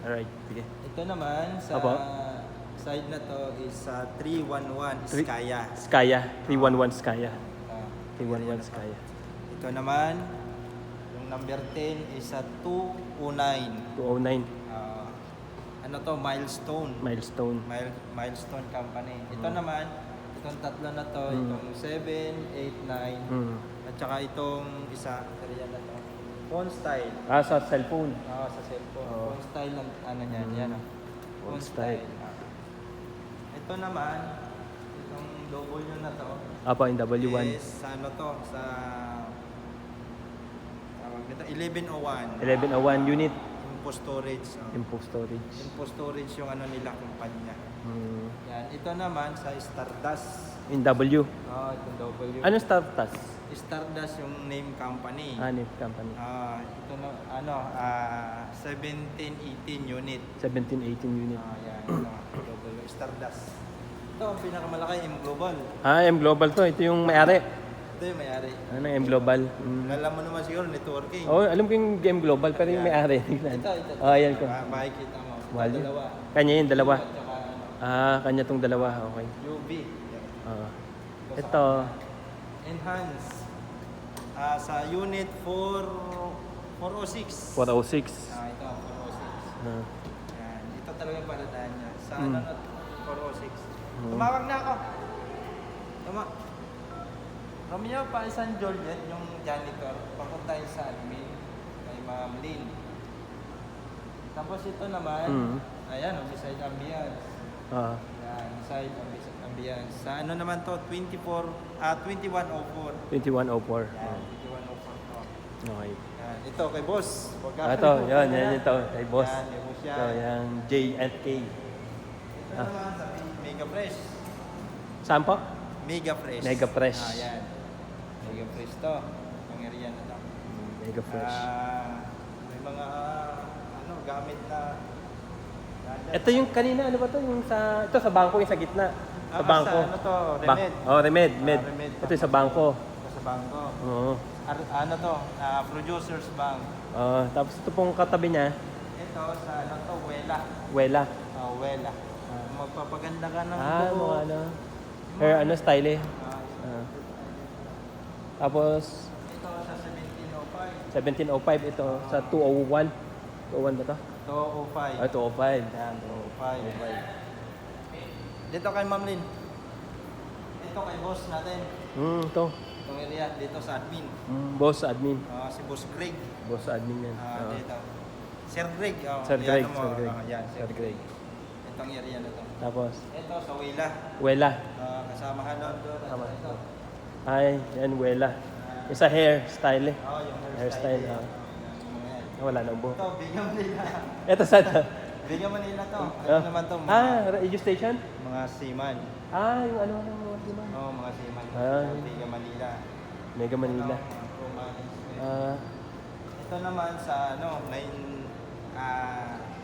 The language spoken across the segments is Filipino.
Alright, sige. Ito naman sa Apo. side na to is 311 Skaya. Skaya. 311 Skaya. Ah, 311 Skaya. ito naman, yung number 10 is 209. 209. Ano to? Milestone. Milestone. Milestone Company. Ito naman, itong tatlo na to, itong 7, 8, 9, at saka itong isa, area na to. Phone style. Sa cellphone. Sa cellphone. Oo. Phone style ng ano niyan, yan. Phone style. Ito naman, itong W na to. Yung W1. Is ano to, sa tawag nito, 1101. 1101 unit. Info storage. Info storage. Info storage yung ano nila, kumpanya. Yan. Ito naman sa Stardust. In W. Itong W. Ano Stardust? Stardust yung name company. Name company. Ito na, 1718 unit. 1718 unit. Yan. Ito, W. Stardust. Ito ang pinakamalaki, M Global. M Global to. Ito yung may-ari. Ito yung may-ari. M Global. Alam mo naman siguro, networking. Alam ko yung M Global, pero yung may-ari. Ito. Ayan ko. Makikita mo. Wali. Dalawa. Kanya yung dalawa. At saka, Kanya tong dalawa. Okay. UV. Ito. Enhance. Sa unit 406. 406. Ito, 406. Yan. Ito talaga yung paladaan niya. Sa ano na 406. Tumawag na ako. Romeo pa isang Juliet, yung janitor. Papunta yun sa admin. Kay Ma'am Lynn. Tapos ito naman, ayan, beside ambience. Yan, beside ambience. Sa ano naman to, 2104. 2104. Yan, 2104 to. Okay. Yan, ito kay boss. Ito, yan ito. Kay boss. Yan, kay boss yan. Ito, yung J and K. Ito naman sa Mega Fresh. Saan po? Mega Fresh. Mega Fresh. Yan. Mega Fresh to. Ang area na to. Mega Fresh. May mga gamit na. Ito yung kanina, ano ba to? Yung ito sa bangko, yung sa gitna. Sa bangko. Ano to? Remed. Remed. Remed. Ito yung sa bangko. Ito sa bangko. Oo. Ano to? Producers Bank. Tapos ito pong katabi niya. Ito sa ano to? Wela. Wela. Wela. Magpapaganda ka ng Mga hair, style eh. Tapos, ito sa 1705. Ito sa 201. 201 ba to? 205. 205. Yan, 205. Dito kay Ma'am Lynn. Dito kay boss natin. Ito. Itong area, dito sa admin. Boss admin. Si Boss Greg. Boss admin yan. Dito. Sir Greg. Sir Greg. Yan, Sir Greg. Itong area na to. Tapos, Ito sa Wela. Wela. Kasamahan doon. Tama. Ito. Yan, Wela. Isa hair style eh. Yung Hairstyle. Yan. Wala na buhok. Ito, Biga Manila. Ito sa Biga Manila to. Ano naman to? radio station? Mga seaman. Yung ano mga seaman. Mga seaman. Biga Manila. Mega Manila. Ito naman sa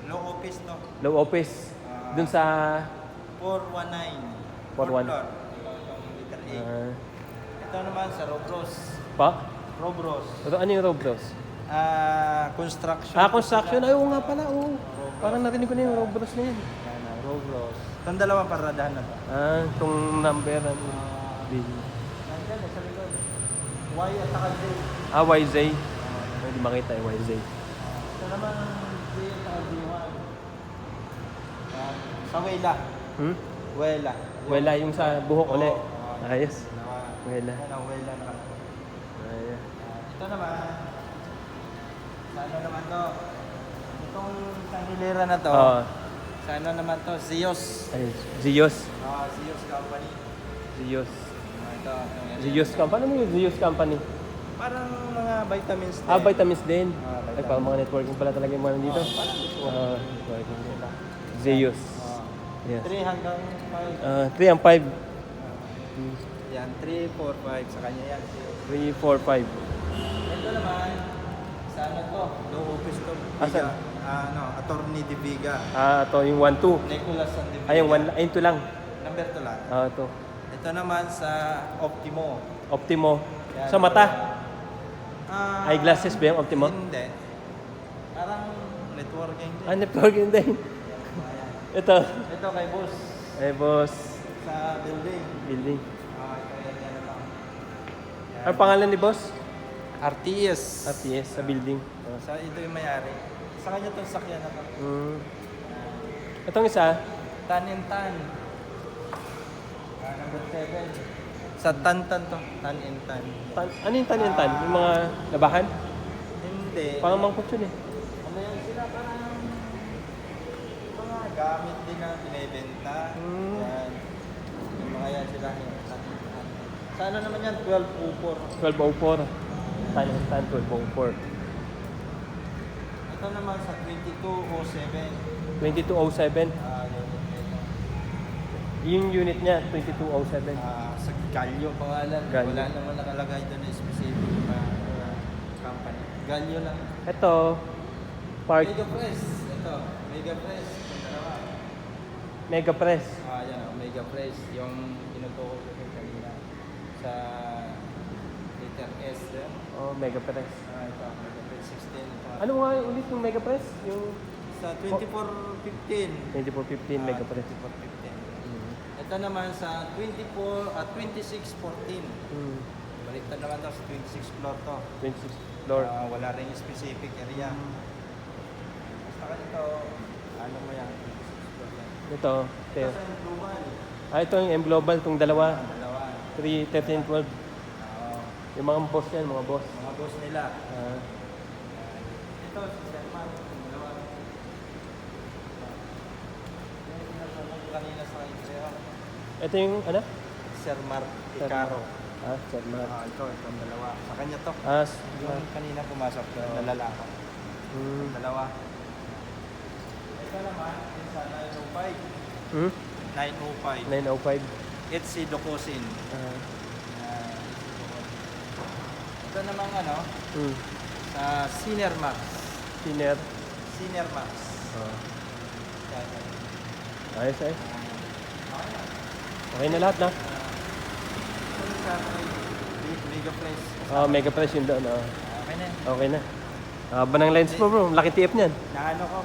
low office to. Low office. Dun sa 419. 419. Floor. Yung letter A. Ito naman sa Robros. Robros. Ano yung Robros? Construction. Construction. Oo nga pala. Parang narinig ko na yung Robros na yun. Robros. Itong dalawang paradahan na to. Itong number. Nandiyan sa likod. Y at saka J. YZ. Hindi makita yung YZ. Ito naman J at saka J1. Sa Wela. Wela. Wela yung sa buhok ulit. Ayos. Wela. Wela na. Ayos. Ito naman. Sa ano naman to? Itong isang hilera na to. Sa ano naman to? Zios. Zios. Zios Company. Zios. Ito. Zios Company. Ano yung Zios Company? Parang mga vitamins din. Vitamins din. Vitamins. Ay, parang mga networking pala talaga yung mga nandito. Parang Networking nila. Zios. Yes. 3 hanggang 5. 3 and 5. Yan, 3, 4, 5. Sa kanya yan. 3, 4, 5. Ito naman, sa ano to? Low office to. Asan? Attorney De Viga. Ito yung 1, 2. Nicholas and De Viga. Ay, yung 1, ito lang. Number 2 lang. Ito. Ito naman sa Optimo. Optimo. Yan, Sa mata. Ah, Eyeglasses ba yung Optimo? Hindi. Parang networking din. Networking din. Ayan. Ito. Ito kay boss. Boss. Sa building. Building. Kaya yan lang. Yan. Ano pangalan ni boss? RTS. RTS sa building. Sa ito yung may-ari. Sa kanya itong sakyan na to. Itong isa, Tan and Tan. Number 7. Sa Tan-Tan to. Tan and Tan. ano yung tan? Yung mga labahan? Hindi. Parang mangkot yun eh. Ano yan sila? Parang mga gamit din na binibenta. Yan. Yung mga yan sila. Sa ano naman yan? 1204. 1204. Tan 1204. Ito naman sa 2207. 2207. Yung unit niya, 2207. Sa Galyo pangalan. Galyo. Wala naman nakalagay doon na specific na company. Galyo lang. Ito, part Mega Press. Ito. Mega Press. Yung dalawa. Mega Press. Yan o. Mega Press. Yung tinutukoy ko kayo kanina. Sa letter S. Yan. Mega Press. Ito. Mega Press 16. Ito. Ano nga ulit yung Mega Press? Yung Sa 2415. 2415 Mega Press. 2415. Ito naman sa 2614. Baliktad naman to sa 26 floor to. 26 floor. Wala rin yung specific area. Basta ka nito, ano mo yan? 26 floor yan. Ito, Ito sa yung global. ito yung M Global, itong dalawa. Dalawa. 3, 13, 12. Yung mga boss yan, mga boss. Mga boss nila. Ah, Ito, si Sir Mark. Yung dalawa. Yung sinasabi ko kanina sa intro. ito yung, ano? Sir Mark Sir Icaro. Sir Mark. Itong dalawa. Sa kanya to. Mark. Yung kanina pumasok na lalaki. Dalawa. Ito naman, yung sa 905. 905. 905. It's si Docosin. Ito namang ano, sa Senior Max. Senior. Senior Max. Ayos eh. Okay na lahat na. Ito sa Mega Press. Mega Press yun doon. Okay na. Okay na. Haba ng lens mo bro, laki TF niyan. Naano ko,